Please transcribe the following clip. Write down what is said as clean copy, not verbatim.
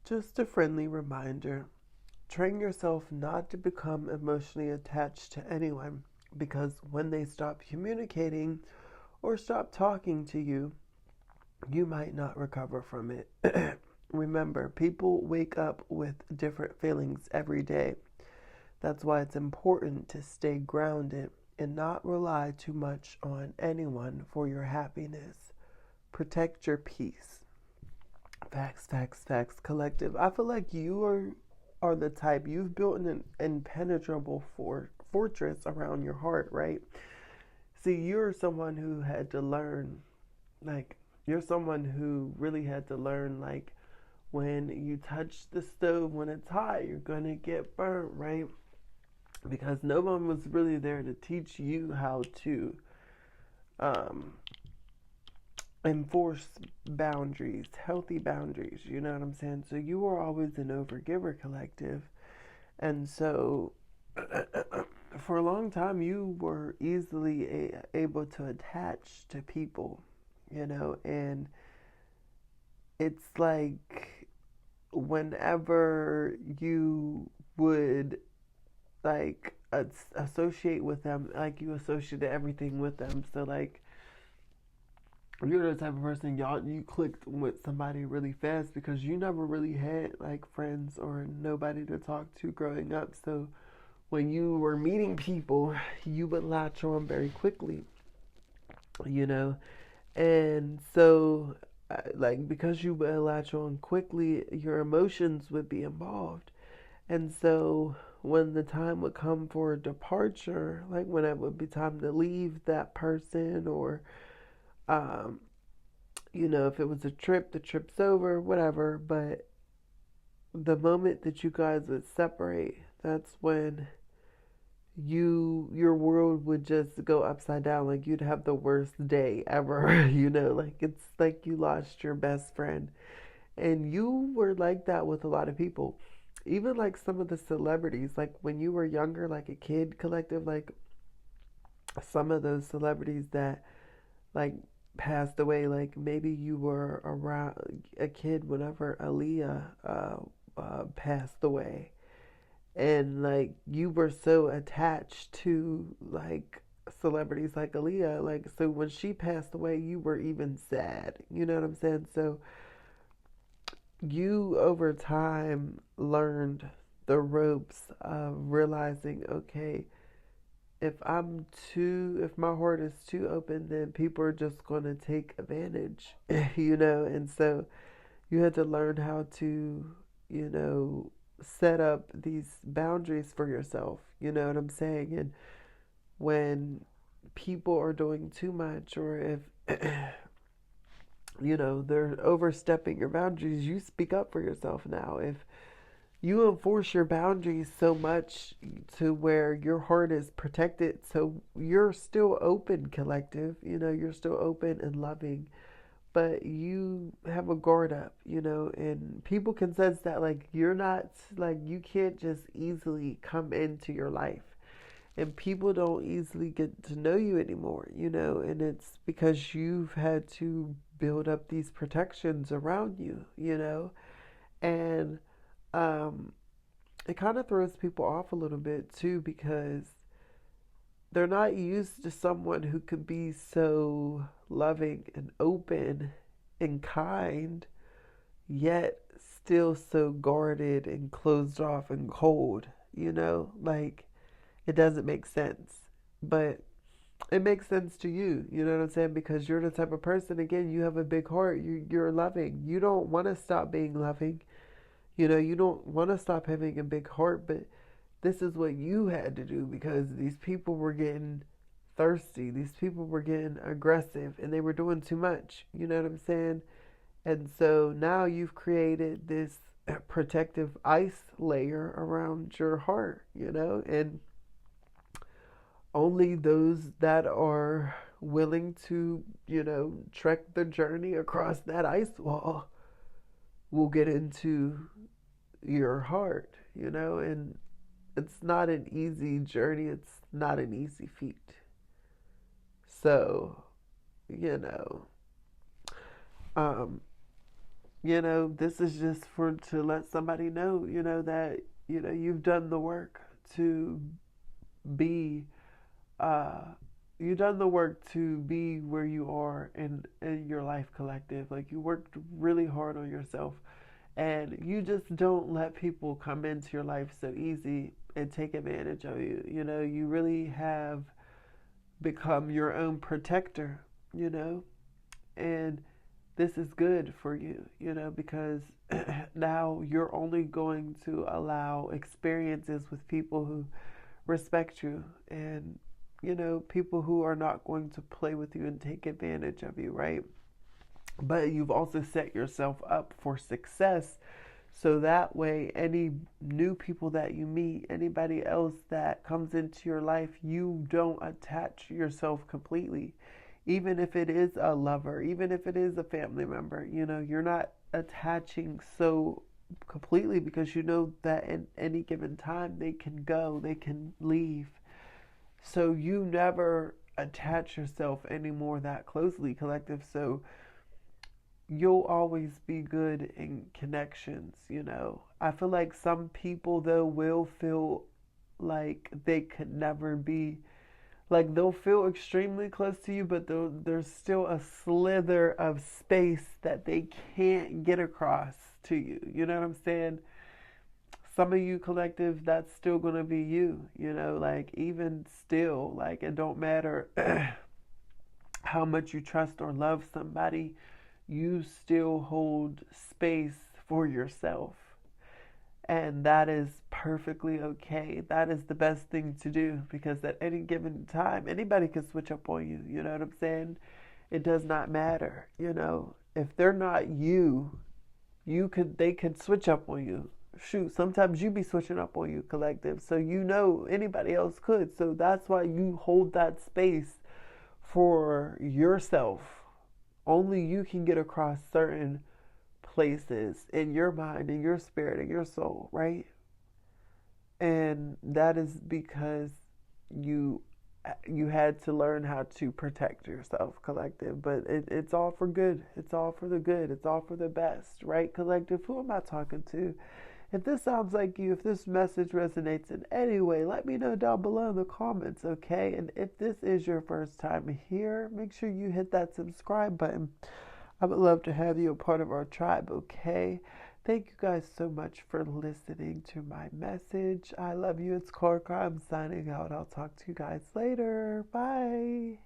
Just a friendly reminder. Train yourself not to become emotionally attached to anyone because when they stop communicating or stop talking to you, you might not recover from it. Remember, people wake up with different feelings every day. That's why it's important to stay grounded and not rely too much on anyone for your happiness. Protect your peace. Facts, facts, facts, collective. I feel like you are the type you've built an impenetrable fortress around your heart, right? See, you're someone who had to learn, like, you're someone who really had to learn, like, when you touch the stove when it's hot, you're gonna get burnt, right? Because no one was really there to teach you how to um, enforce boundaries, healthy boundaries. You know what I'm saying? So you were always an overgiver, collective, and so for a long time you were easily able to attach to people. You know, and it's like whenever you would like associate with them, like you associated everything with them. So like you're the type of person you clicked with somebody really fast because you never really had like friends or nobody to talk to growing up. So when you were meeting people, you would latch on very quickly, you know. And so like because you would latch on quickly, your emotions would be involved. And so when the time would come for departure, like when it would be time to leave that person, or um, if it was a trip, the trip's over, whatever. But the moment that you guys would separate, that's when your world would just go upside down. Like you'd have the worst day ever, like it's like you lost your best friend. And you were like that with a lot of people. Even like some of the celebrities, like when you were younger, like a kid, collective, like some of those celebrities that like passed away, like maybe you were around a kid whenever Aaliyah passed away, and like you were so attached to like celebrities like Aaliyah, like so when she passed away, you were even sad. You know what I'm saying? So you over time learned the ropes of realizing, okay, if my heart is too open, then people are just going to take advantage, and so you had to learn how to, set up these boundaries for yourself, you know what I'm saying? And when people are doing too much, or if they're overstepping your boundaries, you speak up for yourself now. If you enforce your boundaries so much to where your heart is protected, so you're still open, collective, you're still open and loving, but you have a guard up, and people can sense that, like, you're not, like, you can't just easily come into your life. And people don't easily get to know you anymore, and it's because you've had to build up these protections around you, and um, it kind of throws people off a little bit too because they're not used to someone who could be so loving and open and kind, yet still so guarded and closed off and cold, like it doesn't make sense. But it makes sense to you, you know what I'm saying? Because you're the type of person, again, you have a big heart, you're loving. You don't want to stop being loving. You don't want to stop having a big heart, but this is what you had to do because these people were getting thirsty. These people were getting aggressive and they were doing too much. You know what I'm saying? And so now you've created this protective ice layer around your heart, and only those that are willing to, trek the journey across that ice wall will get into your heart, and it's not an easy journey, it's not an easy feat. So, you know, um, this is just for to let somebody know, that you've done the work to be uh you've done the work to be where you are in your life collective. Like, you worked really hard on yourself, and you just don't let people come into your life so easy and take advantage of you. You really have become your own protector, you know and this is good for you, because now you're only going to allow experiences with people who respect you, and people who are not going to play with you and take advantage of you, right? But you've also set yourself up for success, so that way any new people that you meet, anybody else that comes into your life, you don't attach yourself completely. Even if it is a lover, even if it is a family member, you're not attaching so completely, because you know that at any given time they can go, they can leave. So you never attach yourself anymore that closely, collective. So you'll always be good in connections. I feel like some people, though, will feel like they could never be, like, they'll feel extremely close to you, but there's still a slither of space that they can't get across to you. You know what I'm saying? Some of you, collective, that's still going to be you, like, even still, like, it don't matter how much you trust or love somebody, you still hold space for yourself. And that is perfectly okay. That is the best thing to do, because at any given time, anybody can switch up on you. You know what I'm saying? It does not matter. If they're not you, they could switch up on you. Shoot, sometimes you be switching up on you, collective. So anybody else could. So that's why you hold that space for yourself. Only you can get across certain places in your mind, in your spirit, in your soul, right? And that is because you you had to learn how to protect yourself, collective. But it's all for good. It's all for the good. It's all for the best, right, collective? Who am I talking to? If this sounds like you, if this message resonates in any way, let me know down below in the comments, okay? And if this is your first time here, make sure you hit that subscribe button. I would love to have you a part of our tribe, okay? Thank you guys so much for listening to my message. I love you. It's Karkar. I'm signing out. I'll talk to you guys later. Bye.